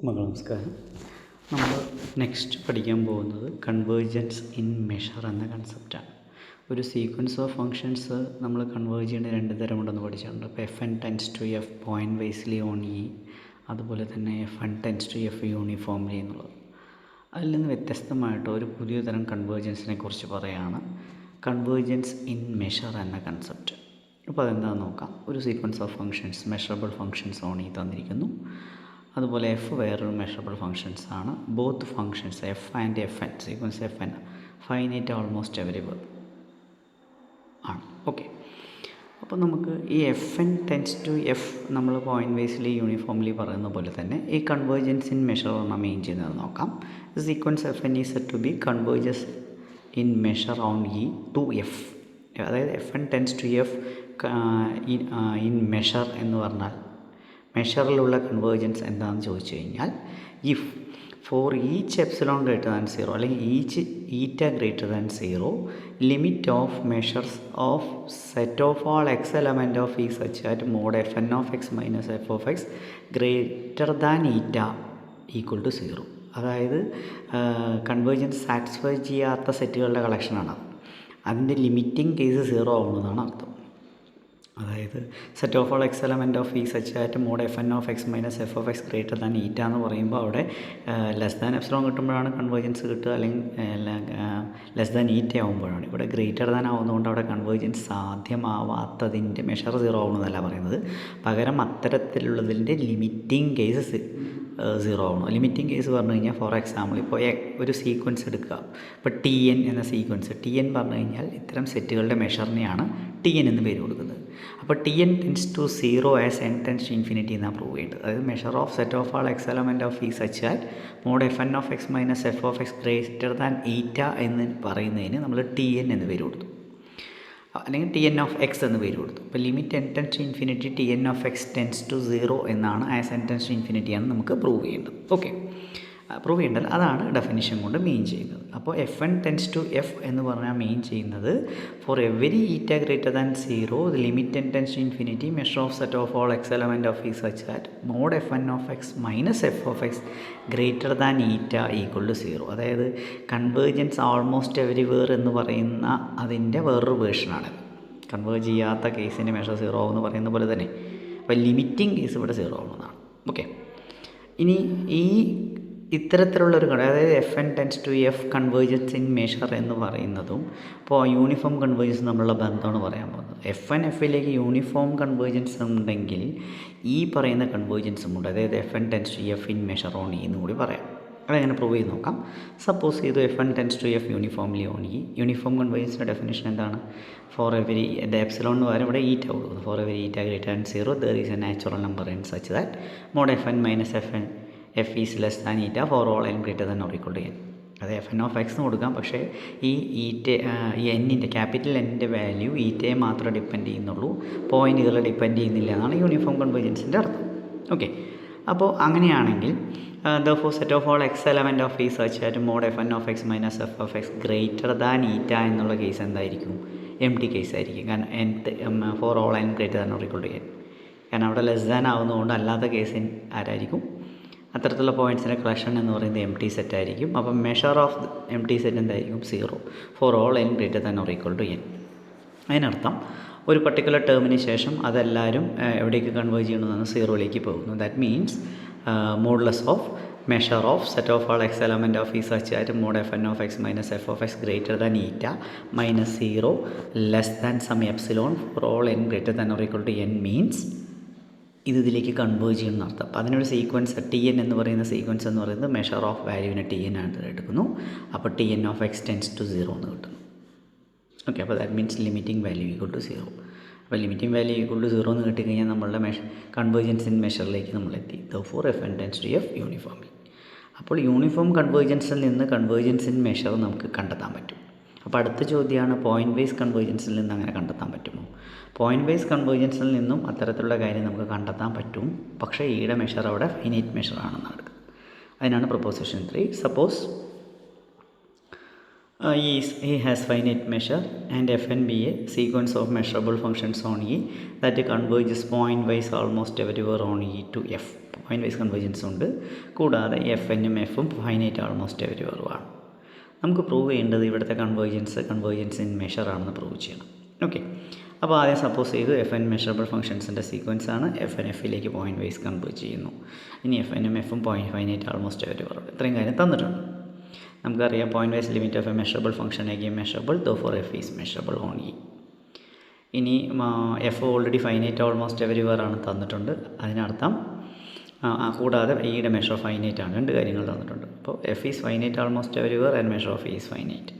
നമസ്കാരം. നമ്മൾ നെക്സ്റ്റ് പഠിക്കാൻ പോകുന്നത് കൺവേർജൻസ് ഇൻ മെഷർ എന്ന കൺസെപ്റ്റാണ്. ഒരു സീക്വൻസ് ഓഫ് ഫങ്ഷൻസ് നമ്മൾ കൺവേർജ് ചെയ്യേണ്ട രണ്ട് തരം ഉണ്ടെന്ന് പഠിച്ചിട്ടുണ്ട്. അപ്പോൾ F N tends to F pointwisely on E, അതുപോലെ തന്നെ F N tends to F uniformly എന്നുള്ളത്. അതിൽ നിന്ന് വ്യത്യസ്തമായിട്ട് ഒരു പുതിയ തരം കൺവേർജൻസിനെ കുറിച്ച് പറയുകയാണ്, കൺവേർജൻസ് ഇൻ മെഷർ എന്ന കൺസെപ്റ്റ്. അപ്പോൾ അതെന്താണെന്ന് നോക്കാം. ഒരു sequence of functions, measurable functions on E തന്നിരിക്കുന്നു. അതുപോലെ എഫ് വേറൊരു മെഷറബിൾ ഫങ്ഷൻസ് ആണ്. Both functions F and F N, sequence F N finite almost everywhere ആണ്. ഓക്കെ, അപ്പോൾ നമുക്ക് ഈ F N tends to F നമ്മൾ പോയിൻറ്റ് വൈസ്ലി യൂണിഫോംലി പറയുന്ന പോലെ തന്നെ ഈ കൺവേർജൻസ് ഇൻ മെഷർ ആണ് മെയിൻ ചെയ്യുന്നത് നോക്കാം. Sequence F N is said to B converges in measure on E to f. അതായത് F N tends to F in measure എന്ന് പറഞ്ഞാൽ മെഷറിലുള്ള കൺവേർജൻസ് എന്താണെന്ന് ചോദിച്ചു കഴിഞ്ഞാൽ, if for each epsilon greater than 0 അല്ലെങ്കിൽ each eta greater than 0 limit of measures of set of all X element of E such that mod F N of X minus F of X greater than eta equal to 0. അതായത് convergence satisfy ചെയ്യാത്ത സെറ്റുകളുടെ കളക്ഷനാണ്. അതിൻ്റെ limiting case 0 ആവുന്നതാണ് അർത്ഥം. അതായത് set of all X element of E such that mod F N of X minus F of X greater than eta എന്ന് പറയുമ്പോൾ അവിടെ ലെസ് ദാൻ എപ്സിലോൺ കിട്ടുമ്പോഴാണ് കൺവേർജൻസ് കിട്ടുക, അല്ലെങ്കിൽ ലെസ് ദാൻ ഈറ്റ ആകുമ്പോഴാണ്. ഇവിടെ ഗ്രേറ്റർ ദാൻ ആവുന്നതുകൊണ്ട് അവിടെ കൺവേർജൻസ് സാധ്യമാവാത്തതിൻ്റെ മെഷർ 0 ആവണമെന്നല്ല പറയുന്നത്, പകരം അത്തരത്തിലുള്ളതിൻ്റെ ലിമിറ്റിംഗ് കേസ് 0 ആവണം. ലിമിറ്റിംഗ് കേസ് പറഞ്ഞു കഴിഞ്ഞാൽ, ഫോർ എക്സാമ്പിൾ ഇപ്പോൾ ഒരു സീക്വൻസ് എടുക്കുക. ഇപ്പോൾ ടി എൻ എന്ന സീക്വൻസ്, ടി എൻ പറഞ്ഞു കഴിഞ്ഞാൽ ഇത്തരം സെറ്റുകളുടെ മെഷറിനെയാണ് ടി എൻ എന്ന് പേര് കൊടുക്കുന്നത്. അപ്പോൾ T N tends to 0 as N tends to infinity എന്നാണ് പ്രൂവ് ചെയ്യേണ്ടത്. അതായത് measure of set of all X element of E such that mod F N of X minus F of X greater than eta എന്ന് പറയുന്നതിന് നമ്മൾ T N എന്ന് പേര് കൊടുത്തു, അല്ലെങ്കിൽ ടി എൻ ഓഫ് എക്സ് എന്ന് പേര് കൊടുത്തു. ഇപ്പോൾ limit N tends to infinity T N of X tends to 0 എന്നാണ്, ആസ് എൻ ടെൻസ് ടു ഇൻഫിനിറ്റിയാണ് നമുക്ക് പ്രൂവ് ചെയ്യേണ്ടത്. ഓക്കെ, പ്രൂവ് ചെയ്യേണ്ടത് അതാണ് ഡെഫിനിഷൻ കൊണ്ട് മെയിൻ ചെയ്യുന്നത്. അപ്പോൾ F N tends to F എന്ന് പറഞ്ഞാൽ മെയിൻ ചെയ്യുന്നത് for every eta greater than 0 limit N tends to infinity measure of set of all X element of E such that mod F N of X minus F of X greater than eta equal to 0. അതായത് convergence almost everywhere എന്ന് പറയുന്ന അതിൻ്റെ വേറൊരു വേർഷനാണ്. Converge ചെയ്യാത്ത കേസിൻ്റെ measure 0 എന്ന് പറയുന്ന പോലെ തന്നെ അപ്പോൾ ലിമിറ്റിംഗ് കേസ് ഇവിടെ 0 ആവുന്നതാണ്. ഓക്കെ, ഇനി ഈ ഇത്തരത്തിലുള്ളൊരു അതായത് F N tends to F convergence in measure എന്ന് പറയുന്നതും ഇപ്പോൾ യൂണിഫോം കൺവേർജൻസ് തമ്മിലുള്ള ബന്ധമാണ് പറയാൻ പോകുന്നത്. എഫ് എൻ എഫിലേക്ക് യൂണിഫോം കൺവേർജൻസ് ഉണ്ടെങ്കിൽ ഈ പറയുന്ന കൺവേർജൻസും ഉണ്ട്. അതായത് F N tends to F in measure on E എന്ന് കൂടി പറയാം. അതെങ്ങനെ പ്രൂവ് ചെയ്ത് നോക്കാം. സപ്പോസ് ചെയ്തു F N tends to F uniformly on E. Uniform കൺവേർജൻസിൻ്റെ ഡെഫിനേഷൻ എന്താണ്? ഫോർ എവരി എപ്സിലോൺ എന്ന് പറയാൻ ഇവിടെ ഈറ്റ കൊടുക്കുന്നു. Four every eta greater than 0 there is a natural number in such that mod F N minus F is less than eta for all N greater than or equal to N. അത് F N of X എന്ന് കൊടുക്കാം, പക്ഷേ ഈ എന്നിൻ്റെ capital എൻ്റെ value ഈറ്റയെ മാത്രമേ depend ചെയ്യുന്നുള്ളൂ, പോയിൻറ്റുകളെ depend ചെയ്യുന്നില്ല എന്നാണ് യൂണിഫോം കൺവേർജൻസിൻ്റെ അർത്ഥം. ഓക്കെ, അപ്പോൾ അങ്ങനെയാണെങ്കിൽ therefore set of all x element of e such that mod f n of x minus f of x greater than eta എന്നുള്ള കേസ് എന്തായിരിക്കും? എം ടി കേസ് ആയിരിക്കും. കാരണം for all n greater than or equal to n. കാരണം അവിടെ less than ആവുന്നതുകൊണ്ട് അല്ലാത്ത കേസിന് ആരായിരിക്കും? അത്തരത്തിലുള്ള പോയിൻറ്റ്സിൻ്റെ കളക്ഷൻ എന്ന് പറയുന്നത് എം ടി സെറ്റ് ആയിരിക്കും. അപ്പം measure of M T set എന്തായിരിക്കും? 0 for all n greater than or equal to n. അതിനർത്ഥം ഒരു പർട്ടിക്കുലർ ടേമിന് ശേഷം അതെല്ലാവരും എവിടേക്ക് കൺവേർജ് ചെയ്യണമെന്നാണ്? 0ലേക്ക് പോകുന്നു. That means modulus of measure of set of all X element of E such that mod F N of X minus F of X greater than eta minus 0 less than some epsilon for all N greater than or equal to N means ഇതിലേക്ക് converge ചെയ്യുന്ന അർത്ഥം. അപ്പോൾ അതിനൊരു sequence T N എന്ന് പറയുന്ന sequence എന്ന് പറയുന്നത് measure of വാല്യൂവിനെ ടി എൻ ആയിട്ട് എടുക്കുന്നു. അപ്പോൾ T N of X tends to 0 എന്ന് കിട്ടുന്നു. ഓക്കെ, അപ്പോൾ that means limiting value equal to 0. അപ്പോൾ ലിമിറ്റിംഗ് വാല്യൂ ഈക്വൽ ടു 0 എന്ന് കിട്ടിക്കഴിഞ്ഞാൽ നമ്മളുടെ കൺവേർജൻസ് ഇൻ മെഷറിലേക്ക് നമ്മളെത്തി. therefore F N tends to F uniformly. അപ്പോൾ യൂണിഫോം കൺവേർജൻസിൽ നിന്ന് കൺവേർജൻസ് ഇൻ മെഷർ നമുക്ക് കണ്ടെത്താൻ പറ്റും. അപ്പോൾ അടുത്ത ചോദ്യമാണ്, പോയിൻറ്റ് വൈസ് കൺവേർജൻസിൽ നിന്ന് അങ്ങനെ കണ്ടെത്താൻ പറ്റുമോ? പോയിൻറ്റ് വൈസ് കൺവേർജൻസിൽ നിന്നും അത്തരത്തിലുള്ള കാര്യം നമുക്ക് കണ്ടെത്താൻ പറ്റും, പക്ഷേ ഈയുടെ മെഷർ അവിടെ ഫൈനൈറ്റ് മെഷർ ആണെന്നാണ് എടുക്കുക. അതിനാണ് proposition 3. Suppose E has finite measure and Fn be a sequence of measurable functions on E that converges point-wise almost everywhere on E to F. Point-wise convergence ഉണ്ട്. കൂടാതെ Fnഉം Fഉം ഫൈനൈറ്റ് ആൾമോസ്റ്റ് എവരിവെറുമാണ്. നമുക്ക് prove ചെയ്യേണ്ടത് ഇവിടുത്തെ convergence in measure ആണെന്ന് prove ചെയ്യണം. Okay, അപ്പോൾ ആദ്യം suppose ചെയ്തു Fn മെഷറബിൾ ഫംഗ്ഷൻസിൻ്റെ സീക്വൻസ് ആണ്. Fn Fയിലേക്ക് പോയിൻറ്റ് വൈസ് കൺവേർട്ട് ചെയ്യുന്നു. ഇനി Fnഉം Fഉം ഫൈനൈറ്റ് ആൾമോസ്റ്റ് എവരിവെർ, ഇത്രയും കാര്യം തന്നിട്ടുണ്ട്. നമുക്കറിയാം pointwise limit of a measurable function again measurable, though for F is measurable on E. ഇനി F already finite almost everywhere ആണ് തന്നിട്ടുണ്ട്. അതിനർത്ഥം കൂടാതെ Eയുടെ മെഷർ ഫൈനൈറ്റ് ആണ്. രണ്ട് കാര്യങ്ങൾ തന്നിട്ടുണ്ട്. അപ്പോൾ F is finite almost everywhere and measure of E is finite.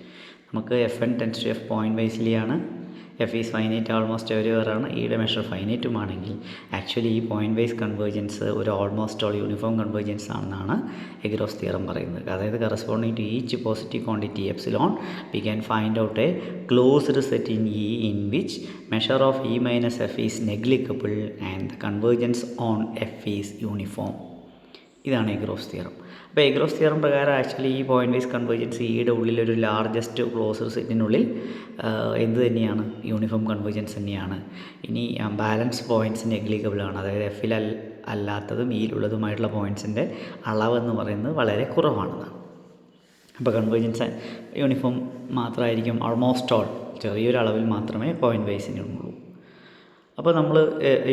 നമുക്ക് Fn ടെൻസ് ടു F പോയിൻറ്റ് വൈസ്ലിയാണ്. F is finite almost everywhere ആണ്. Eയുടെ മെഷർ ഫൈനൈറ്റുമാണെങ്കിൽ ആക്ച്വലി ഈ പോയിൻറ്റ് വൈസ് കൺവേർജൻസ് ഒരു ഓൾമോസ്റ്റ് ഓൾ യൂണിഫോം കൺവേർജൻസ് ആണെന്നാണ് എഗ്രോസ് തിയറം പറയുന്നത്. അതായത് corresponding to each positive quantity epsilon we can find out a closed set in E in which measure of E minus F is negligible and the convergence on F is uniform. ഇതാണ് എഗ്രോസ് theorem. അപ്പോൾ എഗ്രോസ് theorem പ്രകാരം actually ഈ pointwise convergence Eയുടെ ഉള്ളിലൊരു largest closed സെറ്റിനുള്ളിൽ എന്ത് തന്നെയാണ്, uniform convergence തന്നെയാണ്. ഇനി balance points നെഗ്ലിക്കബിൾ ആണ്. അതായത് Fൽ അല്ലാത്തതും Eയിലുള്ളതുമായിട്ടുള്ള പോയിൻറ്റ്സിൻ്റെ അളവെന്ന് പറയുന്നത് വളരെ കുറവാണെന്നാണ്. അപ്പോൾ കൺവേർജൻസ് യൂണിഫോം മാത്രമായിരിക്കും. ഓൾമോസ്റ്റ് ഓൾ ചെറിയൊരു അളവിൽ മാത്രമേ പോയിൻറ്റ് വൈസിനുള്ളൂ. അപ്പോൾ നമ്മൾ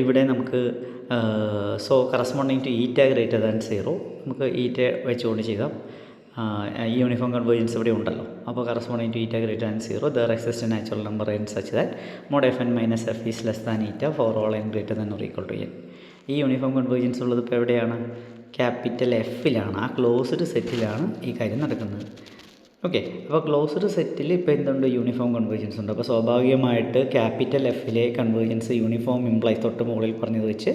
ഇവിടെ നമുക്ക് corresponding to eta greater than 0 നമുക്ക് ഈറ്റ വെച്ചുകൊണ്ട് ചെയ്താൽ ഈ യൂണിഫോം കൺവേർജൻസ് ഇവിടെ ഉണ്ടല്ലോ. അപ്പോൾ corresponding to eta greater than 0 there exist a natural number n such that mod Fn minus F is less than eta for all n greater than or equal to n. ഈ uniform convergence ഉള്ളത് ഇപ്പോൾ എവിടെയാണ്? Capital Fലാണ്. ആ closed സെറ്റിലാണ് ഈ കാര്യം നടക്കുന്നത്. Okay, അപ്പോൾ ക്ലോസ്ഡ് സെറ്റിൽ ഇപ്പോൾ എന്തുണ്ട്? യൂണിഫോം കൺവേർജൻസ് ഉണ്ട്. അപ്പോൾ സ്വാഭാവികമായിട്ട് ക്യാപിറ്റൽ Fലെ കൺവേർജൻസ് യൂണിഫോം ഇംപ്ലൈസ് തൊട്ട് മുകളിൽ പറഞ്ഞത് വെച്ച്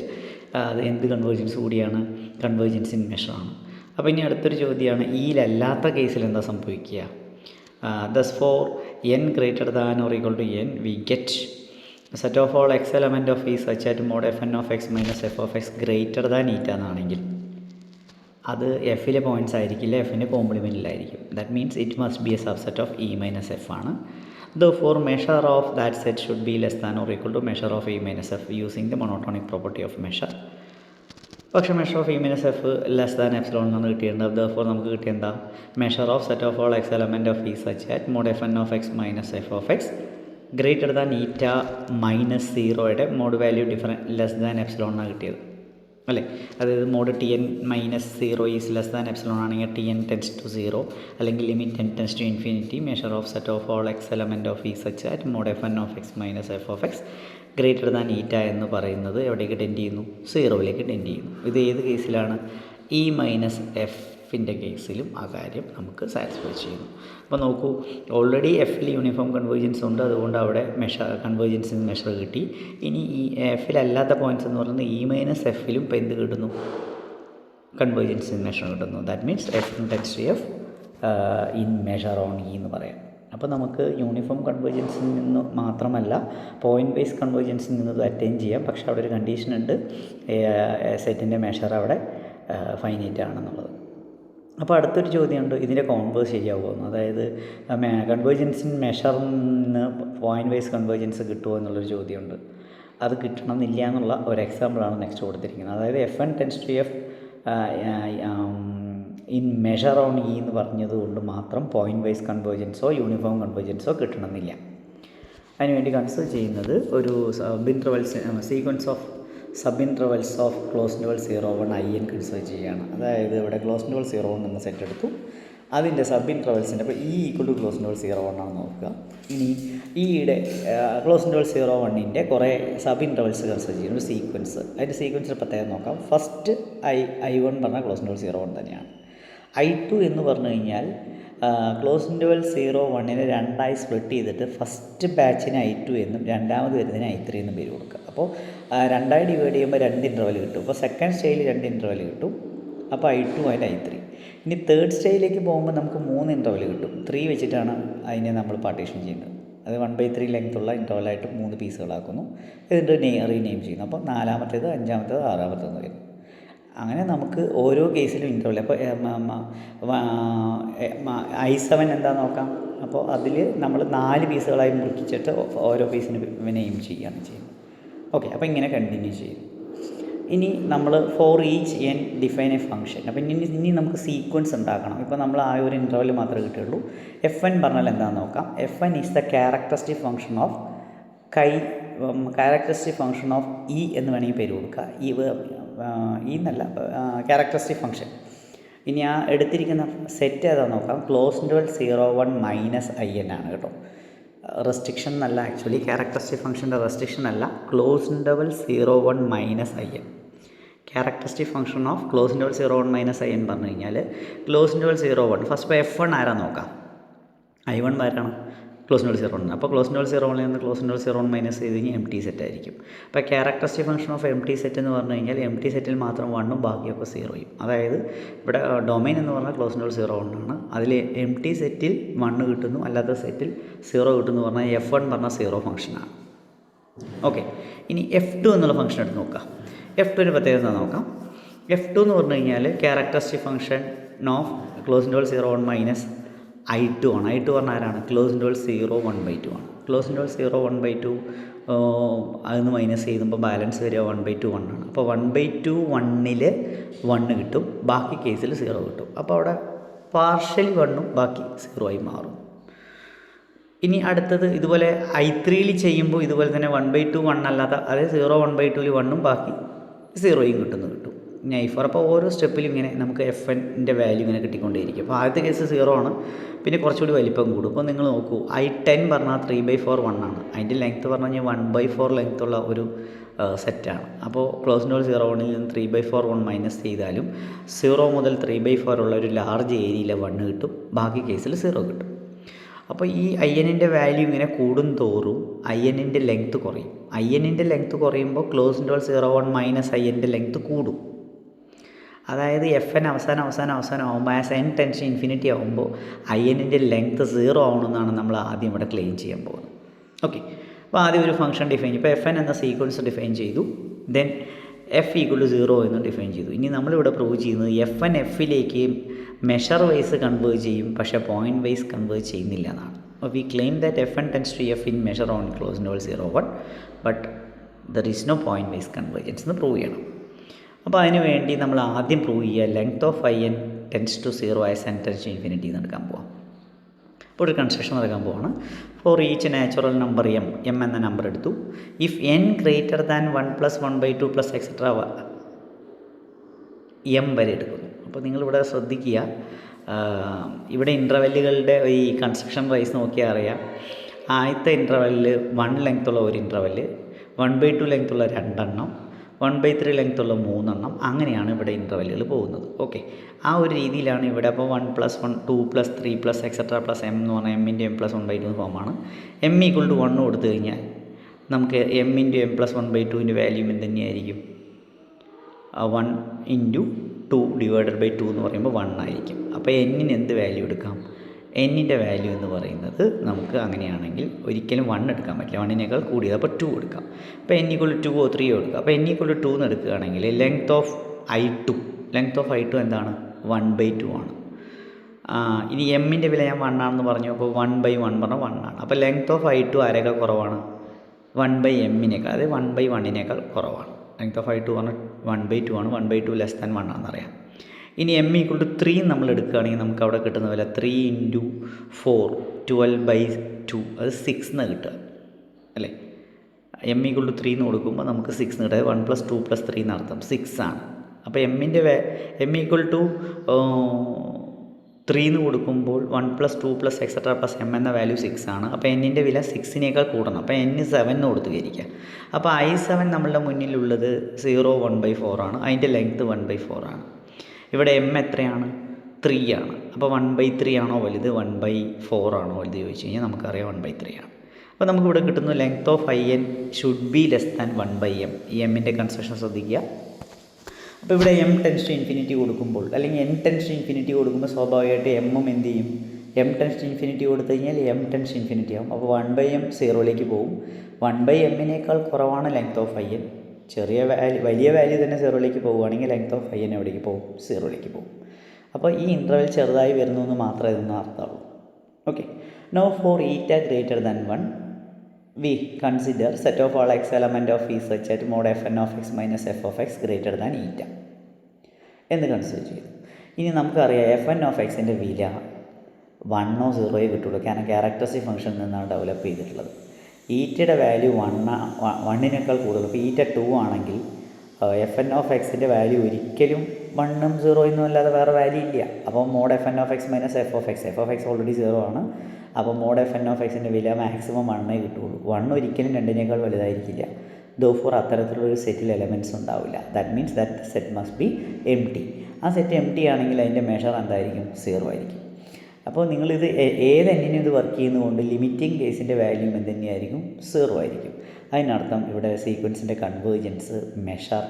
അത് എന്ത് കൺവേർജൻസ് കൂടിയാണ്? കൺവേർജൻസ് ഇൻ മെഷറാണ്. അപ്പോൾ ഇനി അടുത്തൊരു ചോദ്യമാണ്, ഈയിലല്ലാത്ത കേസിൽ എന്താ സംഭവിക്കുക? Thus for n greater than or equal to n we get set of all X element of E such that mod Fn of x minus F of x greater than eta എന്നാണെങ്കിൽ അത് Fലെ points ആയിരിക്കില്ല, Fൻ്റെ കോംപ്ലിമെൻറ്റിലായിരിക്കും. That means it must be a subset of E minus F ആണ്. Therefore measure of that set should be less than or equal to measure of E minus F using the monotonic property of measure. പക്ഷേ measure of E minus F less than epsilon എന്നാണ് കിട്ടിയിട്ടുള്ളത്. Therefore നമുക്ക് കിട്ടിയ എന്താ? Measure of set of all X element of E such that mod Fn of x minus F of x greater than eta minus 0യുടെ mod value less than epsilon എന്നാണ് കിട്ടിയത് അല്ലേ? അതായത് mod Tn minus 0 is less than epsilon ആണെങ്കിൽ Tn tends to 0 അല്ലെങ്കിൽ limit n tends to infinity measure of set of all X element of E such that mod Fn of x minus F of x greater than eta എന്ന് പറയുന്നത് എവിടേക്ക് tend ചെയ്യുന്നു? 0ലേക്ക് tend ചെയ്യുന്നു. ഇത് ഏത് കേസിലാണ്? E minus Fൻ്റെ കേസിലും ആ കാര്യം നമുക്ക് സാറ്റിസ്ഫൈ ചെയ്യുന്നു. അപ്പോൾ നോക്കൂ, ഓൾറെഡി Fൽ യൂണിഫോം കൺവേർജൻസ് ഉണ്ട്, അതുകൊണ്ട് അവിടെ കൺവേർജൻസിന് മെഷർ കിട്ടി. ഇനി ഈ Fലല്ലാത്ത പോയിൻറ്റ്സ് എന്ന് പറയുന്നത് E മൈനസ് Fലും ഇപ്പോൾ എന്ത് കിട്ടുന്നു? കൺവേർജൻസിന് മെഷർ കിട്ടുന്നു. That means F tends to F in measure on E എന്ന് പറയാം. അപ്പോൾ നമുക്ക് യൂണിഫോം കൺവേർജൻസിൽ നിന്ന് മാത്രമല്ല പോയിൻറ്റ് വൈസ് കൺവേർജൻസിൽ നിന്ന് അറ്റൈൻ ചെയ്യാം. പക്ഷേ അവിടെ ഒരു കണ്ടീഷൻ ഉണ്ട്, സെറ്റിൻ്റെ മെഷർ അവിടെ ഫൈനൈറ്റ് ആണെന്നുള്ളത്. അപ്പോൾ അടുത്തൊരു ചോദ്യമുണ്ട്, ഇതിൻ്റെ കോൺവേഴ്സ് ശരിയാവുമെന്ന്. അതായത് കൺവേർജൻസിൻ മെഷറിന് പോയിൻറ്റ് വൈസ് കൺവേർജൻസ് കിട്ടുമോ എന്നുള്ളൊരു ചോദ്യമുണ്ട്. അത് കിട്ടണമെന്നില്ല എന്നുള്ള ഒരു എക്സാമ്പിളാണ് നെക്സ്റ്റ് കൊടുത്തിരിക്കുന്നത്. അതായത് Fn tends to F in measure on E എന്ന് പറഞ്ഞതുകൊണ്ട് മാത്രം പോയിൻറ്റ് വൈസ് കൺവേർജൻസോ യൂണിഫോം കൺവേർജൻസോ കിട്ടണമെന്നില്ല. അതിനുവേണ്ടി കൺസിഡർ ചെയ്യുന്നത് ഒരു sequence of sub intervals of close interval 0 1 in consider ചെയ്യുകയാണ്. അതായത് ഇവിടെ ക്ലോസ് ഇൻ്റർവൽ 0 എന്ന സെറ്റ് എടുത്തു, അതിൻ്റെ സബ് ഇൻ്റർവെൽസിൻ്റെ അപ്പോൾ E equal to close interval 0 ആണെന്ന് നോക്കുക. ഇനി Eയുടെ ക്ലോസ് ഇൻ്റർവൽ 0 കുറേ സബ് ഇൻ്റർവെൽസ് കൺസിഡർ ചെയ്യുന്ന ഒരു സീക്വൻസ്. അതിൻ്റെ സീക്വൻസിൻ്റെ പ്രത്യേകം നോക്കാം. ഫസ്റ്റ് I1 പറഞ്ഞാൽ ക്ലോസ് ഇൻ്റർവൽ 0 തന്നെയാണ്. I2 എന്ന് പറഞ്ഞു കഴിഞ്ഞാൽ ക്ലോസ് ഇൻ്റർവൽ 0 രണ്ടായി സ്പ്ലിറ്റ് ചെയ്തിട്ട് ഫസ്റ്റ് ബാച്ചിന് I2 എന്നും രണ്ടാമത് വരുന്നതിന് I3 എന്നും പേര് കൊടുക്കുക. അപ്പോൾ രണ്ടായി ഡിവൈഡ് ചെയ്യുമ്പോൾ 2 ഇൻ്റർവൽ കിട്ടും. അപ്പോൾ സെക്കൻഡ് സ്റ്റേജിൽ 2 ഇൻ്റർവൽ കിട്ടും. അപ്പോൾ I2 അതിൻ്റെ I3. ഇനി തേർഡ് സ്റ്റേജിലേക്ക് പോകുമ്പോൾ നമുക്ക് 3 ഇൻ്റർവൽ കിട്ടും. 3 വെച്ചിട്ടാണ് അതിനെ നമ്മൾ പാർട്ടീഷൻ ചെയ്യുന്നത്. അത് 1/3 ലെങ്ത്തുള്ള ഇൻ്റർവലായിട്ട് 3 പീസുകളാക്കുന്നു. ഇതിൻ്റെ റീനെയിം ചെയ്യുന്നു. അപ്പോൾ 4-മത്തേത് 5-മത്തേത് 6-മത്തേത് വരുന്നു. അങ്ങനെ നമുക്ക് ഓരോ കേസിലും ഇൻ്റർവൽ. അപ്പോൾ I7 എന്താ നോക്കാം. അപ്പോൾ അതിൽ നമ്മൾ 4 പീസുകളായി മുറിച്ചിട്ട് ഓരോ പീസിന് നെയിം ചെയ്യുകയാണ് ചെയ്യുന്നത്. ഓക്കെ, അപ്പോൾ ഇങ്ങനെ കണ്ടിന്യൂ ചെയ്യും. ഇനി നമ്മൾ for each N define A function. അപ്പോൾ ഇനി നമുക്ക് സീക്വൻസ് ഉണ്ടാക്കണം. ഇപ്പോൾ നമ്മൾ ആ ഒരു ഇൻ്റർവെൽ മാത്രമേ കിട്ടുള്ളൂ. എൻ പറഞ്ഞാൽ എന്താണെന്ന് നോക്കാം. N is the characteristic function of characteristic function of E എന്ന് വേണമെങ്കിൽ പേര് കൊടുക്കുക. ഈ എന്നല്ല, ക്യാരക്ടറിസ്റ്റിക് ഫംഗ്ഷൻ. ഇനി ആ എടുത്തിരിക്കുന്ന സെറ്റ് ഏതാണെന്ന് നോക്കാം. ക്ലോസ് ഇൻ്റർവെൽ 0, 1 - IN ആണ് കേട്ടോ. റെസ്ട്രിക്ഷൻ എന്നല്ല, ആക്ച്വലി ക്യാരക്ടറിസ്റ്റിക് ഫംഗ്ഷൻ്റെ റെസ്ട്രിക്ഷൻ അല്ല. Close interval 0, 1 - IN. Characteristic function of close interval 0, 1 - IN പറഞ്ഞു കഴിഞ്ഞാൽ ക്ലോസ് ഇൻ്റർവെൽ 0, 1 ഫസ്റ്റ് ഇപ്പോൾ F1 ആരാ നോക്കാം. I1 ആരാണ്? Close interval 0, 1. അപ്പോൾ ക്ലോസ് ഇൻ്റർവെൽ 0, 1 നിന്ന് ക്ലോസ് ഇൻ്റർവെൽ 0, 1 മൈനസ് ചെയ്ത് കഴിഞ്ഞാൽ എം ടി സെറ്റ് ആയിരിക്കും. അപ്പോൾ characteristic function of M T set എന്ന് പറഞ്ഞു കഴിഞ്ഞാൽ എം ടി സെറ്റിൽ മാത്രം 1ഉം ബാക്കിയൊക്കെ 0യും. അതായത് ഇവിടെ ഡൊമൈൻ എന്ന് പറഞ്ഞാൽ ക്ലോസ് ഇൻ്റർവെൽ 0, 1 ആണ്. അതിൽ എം ടി സെറ്റിൽ 1 കിട്ടുന്നു, അല്ലാത്ത സെറ്റിൽ 0 കിട്ടുന്നു പറഞ്ഞാൽ F1 പറഞ്ഞാൽ 0 ഫംഗ്ഷനാണ്. ഓക്കെ, ഇനി F2 എന്നുള്ള ഫംഗ്ഷൻ എടുത്ത് നോക്കാം. F2ൻ്റെ പ്രത്യേകത നോക്കാം. F2 എന്ന് പറഞ്ഞു കഴിഞ്ഞാൽ characteristic function of close interval 0, 1 - I2 ആണ്. I2 പറഞ്ഞാൽ ആരാണ്? ക്ലോസ് ഇൻ്റർവെൽ 0, 1/2 ആണ്. ക്ലോസ് ഇൻ്റർവെൽ 0, 1/2 അതിന് മൈനസ് ചെയ്യുമ്പോൾ ബാലൻസ് വരിക 1/2 1 ആണ്. അപ്പോൾ 1/2 1ൽ 1 കിട്ടും, ബാക്കി കേസിൽ 0 കിട്ടും. അപ്പോൾ അവിടെ പാർഷ്യലി 1ഉം ബാക്കി 0 ആയി മാറും. ഇനി അടുത്തത് ഇതുപോലെ I3ൽ ചെയ്യുമ്പോൾ ഇതുപോലെ തന്നെ 1/2 1 അല്ലാത്ത, അതായത് 0, 1/2ൽ 1ഉം ബാക്കി 0യും കിട്ടും. ഇനി I4. അപ്പോൾ ഓരോ സ്റ്റെപ്പിലും ഇങ്ങനെ നമുക്ക് Fൻ്റെ വാല്യൂ ഇങ്ങനെ കിട്ടിക്കൊണ്ടേയിരിക്കും. അപ്പോൾ ആദ്യത്തെ കേസ് 0 ആണ്, പിന്നെ കുറച്ചുകൂടി വലിപ്പം കൂടും. അപ്പോൾ നിങ്ങൾ നോക്കൂ, I10 പറഞ്ഞാൽ 3/4 1 ആണ്. അതിൻ്റെ ലെങ്ത്ത് പറഞ്ഞു കഴിഞ്ഞാൽ 1/4 ലെങ്ത്തുള്ള ഒരു സെറ്റാണ്. അപ്പോൾ ക്ലോസ് ഇൻ്റർവെൽ 0, 1ൽ നിന്ന് 3/4 1 മൈനസ് ചെയ്താലും 0 മുതൽ 3/4 ഉള്ള ഒരു ലാർജ് ഏരിയയിലെ 1 കിട്ടും, ബാക്കി കേസിൽ 0 കിട്ടും. അപ്പോൾ ഈ INൻ്റെ വാല്യൂ ഇങ്ങനെ കൂടും തോറും INൻ്റെ ലെങ്ത്ത് കുറയും. INൻ്റെ ലെങ്ത്ത് കുറയുമ്പോൾ ക്ലോസ് ഇൻ്റർവെൽ 0, 1 - INൻ്റെ ലെങ്ത്ത് കൂടും. അതായത് Fn അവസാനം ആകുമ്പോൾ ആസ് n ടെൻസ് ഇൻഫിനിറ്റി ആകുമ്പോൾ INൻ്റെ ലെങ്ത്ത് 0 ആവണമെന്നാണ് നമ്മൾ ആദ്യം ഇവിടെ ക്ലെയിം ചെയ്യാൻ പോകുന്നത്. ഓക്കെ, അപ്പോൾ ആദ്യം ഒരു ഫംഗ്ഷൻ ഡിഫൈൻ. ഇപ്പോൾ Fn എന്ന സീക്വൻസ് ഡിഫൈൻ ചെയ്തു, ദെൻ F = 0 എന്ന് ഡിഫൈൻ ചെയ്തു. ഇനി നമ്മളിവിടെ പ്രൂവ് ചെയ്യുന്നത് Fn Fലേക്ക് മെഷർ വൈസ് കൺവേർട്ട് ചെയ്യും, പക്ഷേ പോയിൻറ്റ് വൈസ് കൺവേർട്ട് ചെയ്യുന്നില്ല എന്നാണ്. അപ്പോൾ we claim that Fn tends to F in measure on close interval 0, 1 but there is no pointwise convergence എന്ന് പ്രൂവ് ചെയ്യണം. അപ്പോൾ അതിന് വേണ്ടി നമ്മൾ ആദ്യം പ്രൂവ് ചെയ്യുക length of IN tends to 0 as n tends to infinity എന്ന് എടുക്കാൻ പോവാം. അപ്പോൾ ഒരു കൺസ്ട്രക്ഷൻ നടക്കാൻ പോവാണ്. For each natural number m എന്ന നമ്പർ എടുത്തു. If n greater than 1 + 1/2 + etcetera m വരെ എടുക്കുന്നു. അപ്പോൾ നിങ്ങളിവിടെ ശ്രദ്ധിക്കുക, ഇവിടെ ഇൻ്റർവെല്ലുകളുടെ ഈ കൺസ്ട്രക്ഷൻ വൈസ് നോക്കിയാൽ അറിയാം. ആദ്യത്തെ ഇൻ്റർവെല്ലിൽ 1 ലെങ്ത്തുള്ള ഒരു ഇൻ്റർവെല്ല്, 1/2 ലെങ്ത്തുള്ള 2 1/3 ലെങ്ത്തുള്ള 3 അങ്ങനെയാണ് ഇവിടെ ഇൻ്റർവെല്ലുകൾ പോകുന്നത്. ഓക്കെ, ആ ഒരു രീതിയിലാണ് ഇവിടെ. അപ്പോൾ 1 + 1 2 + 3 + എക്സെട്ര + m എന്ന് പറഞ്ഞാൽ m × m + 1/2 ഫോമാണ്. m = 1 കൊടുത്തു കഴിഞ്ഞാൽ നമുക്ക് m × m + 1/2ൻ്റെ വാല്യൂ എന്ത് തന്നെയായിരിക്കും? 1 × 2/2 എന്ന് പറയുമ്പോൾ 1 ആയിരിക്കും. അപ്പോൾ n എന്ത് വാല്യൂ എടുക്കാം? n-ൻ്റെ വാല്യൂ എന്ന് പറയുന്നത് നമുക്ക് അങ്ങനെയാണെങ്കിൽ ഒരിക്കലും 1 എടുക്കാൻ പറ്റില്ല, 1-നേക്കാൾ കൂടിയത്. അപ്പോൾ 2 എടുക്കാം. അപ്പോൾ n = 2 3 എടുക്കുക. അപ്പോൾ n = 2 എന്ന് എടുക്കുകയാണെങ്കിൽ ലെങ്ത് ഓഫ് I2 എന്താണ്? 1/2 ആണ്. ഇനി m-ൻ്റെ വില ഞാൻ 1 ആണെന്ന് പറഞ്ഞു. അപ്പോൾ 1/1 പറഞ്ഞാൽ 1 ആണ്. അപ്പോൾ ലെങ്ത് ഓഫ് I2 ആരേക്കാൾ കുറവാണ്? 1/m-നേക്കാൾ, അതായത് 1/1-നേക്കാൾ കുറവാണ്. ലെങ്ത് ഓഫ് I2 പറഞ്ഞാൽ 1/2 ആണ്. 1/2 ലെസ് ദാൻ 1 ആണെന്നറിയാം. ഇനി m = 3 നമ്മൾ എടുക്കുകയാണെങ്കിൽ നമുക്ക് അവിടെ കിട്ടുന്ന വില 3 × 4 12/2, അത് 6 എന്ന് കിട്ടുക അല്ലേ. m = 3 എന്ന് കൊടുക്കുമ്പോൾ നമുക്ക് 6 എന്ന് കിട്ടുക. 1 + 2 + 3 എന്നർത്ഥം 6 ആണ്. അപ്പോൾ m = 3 എന്ന് കൊടുക്കുമ്പോൾ 1 + 2 + എക്സെട്ര + m എന്ന വാല്യൂ 6 ആണ്. അപ്പോൾ n-ൻ്റെ വില 6-നേക്കാൾ കൂടണം. അപ്പോൾ n 7 എന്ന് കൊടുത്ത് കയറിക്കുക. അപ്പോൾ I7 നമ്മളുടെ മുന്നിലുള്ളത് 0 1/4 ആണ്. അതിൻ്റെ ലെങ്ത്ത് 1/4 ആണ്. ഇവിടെ m എത്രയാണ്? 3 ആണ്. അപ്പോൾ 1/3 ആണോ വലുത് 1/4 ആണോ വലുത് ചോദിച്ചു കഴിഞ്ഞാൽ നമുക്കറിയാം 1/3 ആണ്. അപ്പോൾ നമുക്കിവിടെ കിട്ടുന്നു length of IN should be less than 1/m. ഈ m-ൻ്റെ കൺസ്ട്രക്ഷൻ ശ്രദ്ധിക്കുക. അപ്പോൾ ഇവിടെ m ടെൻസ് ടു ഇൻഫിനിറ്റി കൊടുക്കുമ്പോൾ, അല്ലെങ്കിൽ n ടെൻസ് ടു ഇൻഫിനിറ്റി കൊടുക്കുമ്പോൾ സ്വാഭാവികമായിട്ട് m-ഉം എന്ത് ചെയ്യും? m ടെൻസ് ടു ഇൻഫിനിറ്റി കൊടുത്തു കഴിഞ്ഞാൽ m ടെൻസ് ടു ഇൻഫിനിറ്റി ആകും. അപ്പോൾ 1/m 0ലേക്ക് പോകും. 1/m-നേക്കാൾ കുറവാണ് ലെങ്ത് ഓഫ് IN. വലിയ വാല്യൂ തന്നെ 0ലേക്ക് പോവുകയാണെങ്കിൽ ലെങ്ത് ഓഫ് IN എവിടേക്ക് പോകും? 0ലേക്ക് പോകും. അപ്പോൾ ഈ ഇൻ്റർവെൽ ചെറുതായി വരുന്നു എന്ന് മാത്രമേ ഇതൊന്നും അർത്ഥമുള്ളൂ. Okay. Now for eta greater than 1, we consider set of all x element of e such that mod fn of x minus f of x greater than eta എന്ന് കൺസിഡർ ചെയ്തു. ഇനി നമുക്കറിയാം എഫ് എൻ ഓഫ് എക്സിൻ്റെ വില 1 or 0 കിട്ടുള്ളൂ, കാരണം characteristic ഫംഗ്ഷനിൽ നിന്നാണ് ഡെവലപ്പ് ചെയ്തിട്ടുള്ളത്. ഈറ്റയുടെ വാല്യൂ 1 കൂടുതൽ. ഇപ്പോൾ ഈറ്റ 2 ആണെങ്കിൽ എഫ് എൻ ഓഫ് എക്സിൻ്റെ വാല്യൂ ഒരിക്കലും 1 ഉം 0 ഒന്നും അല്ലാതെ വേറെ വാല്യൂ ഇല്ല. അപ്പോൾ mod F N of X minus F of X already 0 ആണ്. അപ്പോൾ മോഡ് എഫ് എൻ ഓഫ് എക്സിൻ്റെ വില മാക്സിമം 1 കിട്ടുള്ളൂ. 1 ഒരിക്കലും 2 വലുതായിരിക്കില്ല. ദോഫോർ അത്തരത്തിലുള്ളൊരു സെറ്റിൽ എലമെൻറ്റ്സ് ഉണ്ടാവില്ല. That means that set must be M T. ആ സെറ്റ് എം ടി ആണെങ്കിൽ അതിൻ്റെ മെഷർ എന്തായിരിക്കും? 0 ആയിരിക്കും. അപ്പോൾ നിങ്ങളിത് ഏത് എന്നിനും ഇത് വർക്ക് ചെയ്യുന്നതുകൊണ്ട് ലിമിറ്റിംഗ് കേസിൻ്റെ വാല്യൂ എന്ത് തന്നെയായിരിക്കും? 0 ആയിരിക്കും. അതിനർത്ഥം ഇവിടെ സീക്വൻസിൻ്റെ convergence measure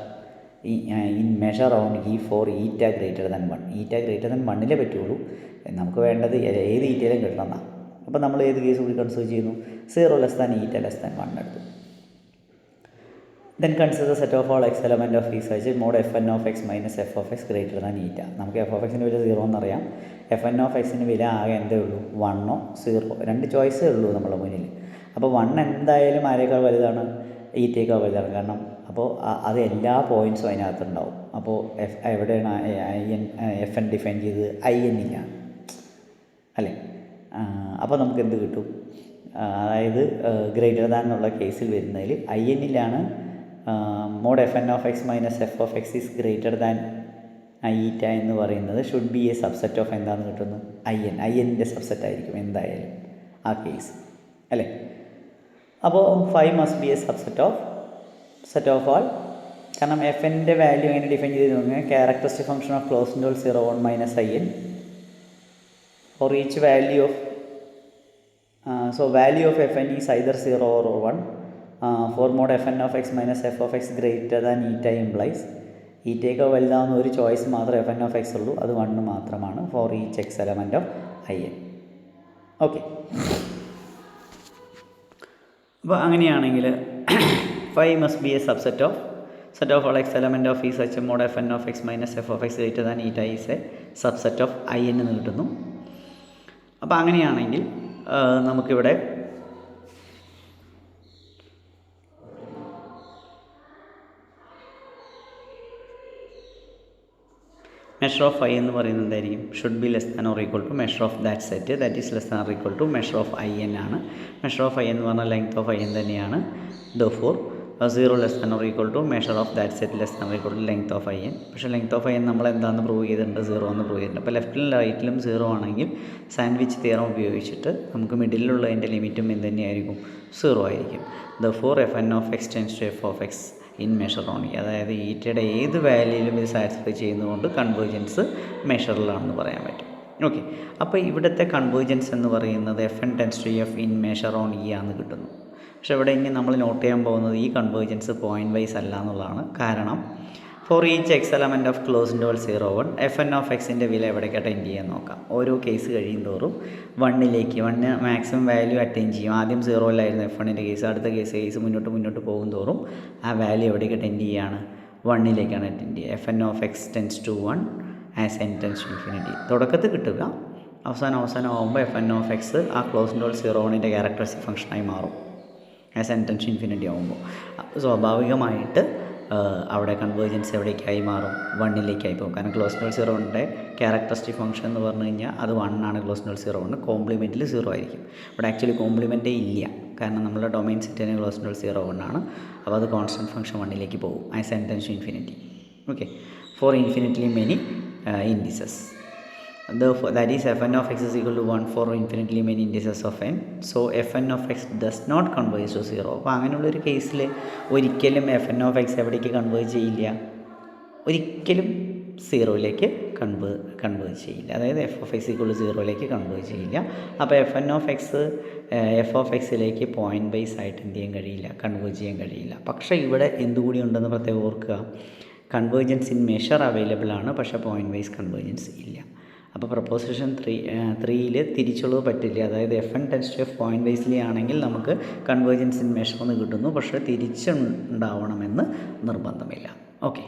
in measure on E for eta greater than 1. Eta greater than 1 പറ്റുള്ളൂ. നമുക്ക് വേണ്ടത് ഏത് ഈറ്റയിലും കിട്ടണം. അപ്പോൾ നമ്മൾ ഏത് കേസ് കൂടി കൺസിഡർ ചെയ്യുന്നു? 0 ലെസ് ദാൻ ഈറ്റ ലെസ് ദാൻ 1 എടുത്തു. Then consider set of all x element of e such that mod fn of x minus f of x greater than eta. നമുക്ക് എഫ് ഓഫ് എക്സിൻ്റെ വില 0 എന്നറിയാം. എഫ് എൻ ഓഫ് എക്സിൻ്റെ വില ആകെ എന്തേ ഉള്ളൂ? 1 or 0, 2 ചോയ്സേ ഉള്ളൂ നമ്മുടെ മുന്നിൽ. അപ്പോൾ 1 എന്തായാലും ആരേക്കാൾ വലുതാണ്? ഈറ്റയേക്കാൾ വലുതാണ്. കാരണം അപ്പോൾ അത് എല്ലാ പോയിൻറ്റ്സും അതിനകത്തുണ്ടാവും. അപ്പോൾ എവിടെയാണ് എഫ് എൻ ഡിഫൈൻ ചെയ്തത്? ഐ എന്നിലാണ് അല്ലേ? അപ്പോൾ നമുക്ക് എന്ത് കിട്ടും? അതായത് ഗ്രേറ്റർ ദാൻ എന്നുള്ള കേസിൽ വരുന്നതിൽ ഐ എന്നിലാണ് mod F N of X minus F of X is greater than eta എന്ന് പറയുന്നത് should be a subset of എന്താണെന്ന് കിട്ടുന്നു? ഐ എന്നിൻ്റെ സബ്സെറ്റ് ആയിരിക്കും എന്തായാലും ആ കേസ് അല്ലേ? അപ്പോൾ 5 must be a subset of set of ആൾ. കാരണം എഫ് എൻ്റെ വാല്യൂ എങ്ങനെ ഡിഫൈൻ ചെയ്ത് നോക്കിയാൽ characteristic function of close interval 0 1 minus I N for each value of so value of fn is either 0 or 1. For mod fn of x minus f of x greater than eta implies ഈറ്റയൊക്കെ വലുതാവുന്ന ഒരു choice മാത്രമേ F N of X ഉള്ളൂ, അത് 1 മാത്രമാണ് for each X element of I N. Okay. അപ്പോൾ അങ്ങനെയാണെങ്കിൽ 5 must be a subset of set of all x element of e such mod fn of x minus f of x greater than eta is a subset of i n എന്ന് കിട്ടുന്നു. അപ്പോൾ അങ്ങനെയാണെങ്കിൽ നമുക്കിവിടെ measure of I എന്ന് പറയുന്നത് എന്തായിരിക്കും? Should be less than or equal to measure of that set, that is less than or equal to measure of I N ആണ്. Measure of I എന്ന് പറഞ്ഞാൽ ലെങ്ത് ഓഫ് ഐ എൻ തന്നെയാണ്. Therefore 0 less than or equal to measure of that set less than or equal to length of I N. പക്ഷേ length of I N നമ്മൾ എന്താണെന്ന് prove ചെയ്തിട്ടുണ്ട്? 0 എന്ന് prove ചെയ്തിട്ടുണ്ട്. അപ്പോൾ ലെഫ്റ്റിലും റൈറ്റിലും 0 ആണെങ്കിൽ സാൻഡ്വിച്ച് തിയറം ഉപയോഗിച്ചിട്ട് നമുക്ക് മിഡിലുള്ളതിൻ്റെ ലിമിറ്റും എന്ത് തന്നെയായിരിക്കും? 0 ആയിരിക്കും. Therefore F N of X tends to F of X in measure on. അതായത് ഈറ്റയുടെ ഏത് വാല്യൂയിലും ഇത് സാറ്റിസ്ഫൈ ചെയ്യുന്നതുകൊണ്ട് കൺവേർജൻസ് മെഷറിലാണെന്ന് പറയാൻ പറ്റും. ഓക്കെ. അപ്പോൾ ഇവിടുത്തെ കൺവേർജൻസ് എന്ന് പറയുന്നത് F N tends to F in measure on E ആണെന്ന് കിട്ടുന്നു. പക്ഷേ ഇവിടെ ഇനി നമ്മൾ നോട്ട് ചെയ്യാൻ പോകുന്നത് ഈ കൺവേർജൻസ് പോയിൻറ്റ് വൈസ് അല്ല എന്നുള്ളതാണ്. കാരണം for each X element of close interval 0 1 F N of എക്സിൻ്റെ വില എവിടേക്കാട്ട് അറ്റൈൻ ചെയ്യാൻ നോക്കാം. ഓരോ കേസ് കഴിയും തോറും 1 മാക്സിമം വാല്യൂ അറ്റൈൻ ചെയ്യും. ആദ്യം 0 എഫ് എണ്ണിൻ്റെ കേസ്, അടുത്ത കേസ് മുന്നോട്ട് പോകും തോറും ആ വാല്യൂ എവിടേക്ക് അറ്റൈൻ ചെയ്യുകയാണ്? 1 അറ്റൈൻ ചെയ്യുക. F N of X tends to 1 as N tends to infinity. തുടക്കത്തിൽ കിട്ടുക, അവസാനം ആകുമ്പോൾ എഫ് എൻ ഓഫ് എക്സ് ആ ക്ലോസ് ഇൻഡോൾ 0 1ൻ്റെ ക്യാരക്ടറിസ്റ്റിക് ഫംഗ്ഷനായി മാറും as N tends to infinity ആകുമ്പോൾ. സ്വാഭാവികമായിട്ട് അവിടെ കൺവേർജൻസ് എവിടേക്കായി മാറും? 1 പോകും. കാരണം ക്ലോസ് ഇൻഡോൾ 0 1ൻ്റെ ക്യാരക്ടറിസ്റ്റിക് ഫംഗ്ഷൻ എന്ന് പറഞ്ഞു കഴിഞ്ഞാൽ അത് 1 ആണ്. ക്ലോസ് ഇൻഡോൾ 0 1 കോംപ്ലിമെൻറ്റിൽ 0 ആയിരിക്കും. ഇവിടെ ആക്ച്വലി കോംപ്ലിമെൻറ്റേ ഇല്ല, കാരണം നമ്മുടെ ഡൊമൈൻ സെറ്റ് തന്നെ ക്ലോസ് ഇൻഡോൾ 0 1 ആണ്. അപ്പോൾ അത് കോൺസ്റ്റൻറ്റ് ഫംഗ്ഷൻ 1 പോകും as N tends to infinity. Okay. For infinitely many indices. Therefore, that is fn of x is equal to 1 for infinitely many indices of n. So fn of x does not converge to 0. അപ്പോൾ അങ്ങനെയുള്ളൊരു കേസിൽ ഒരിക്കലും fn of x എവിടേക്ക് converge ചെയ്യില്ല? ഒരിക്കലും 0ലേക്ക് converge ചെയ്യില്ല. അതായത് F of X equal to 0ലേക്ക് കൺവേർജ് ചെയ്യില്ല. അപ്പോൾ F N of X F of എക്സിലേക്ക് പോയിൻറ്റ് വൈസ് ആയിട്ട് എന്ത് ചെയ്യാൻ കഴിയില്ല? കൺവേർജ് ചെയ്യാൻ കഴിയില്ല. പക്ഷേ ഇവിടെ എന്തുകൂടി ഉണ്ടെന്ന് പ്രത്യേകം ഓർക്കുക. കൺവേർജൻസ് ഇൻ മെഷർ അവൈലബിൾ ആണ്, പക്ഷേ പോയിൻറ്റ് വൈസ് കൺവേർജൻസ് ഇല്ല. അപ്പോൾ പ്രൊപ്പോസിഷൻ 3യിൽ തിരിച്ചുള്ളത് പറ്റില്ല. അതായത് F N tends to F pointwisely ആണെങ്കിൽ നമുക്ക് കൺവേർജൻസ് ഇൻ മെഷർ എന്ന് കിട്ടുന്നു, പക്ഷേ തിരിച്ചുണ്ടാവണമെന്ന് നിർബന്ധമില്ല. ഓക്കെ.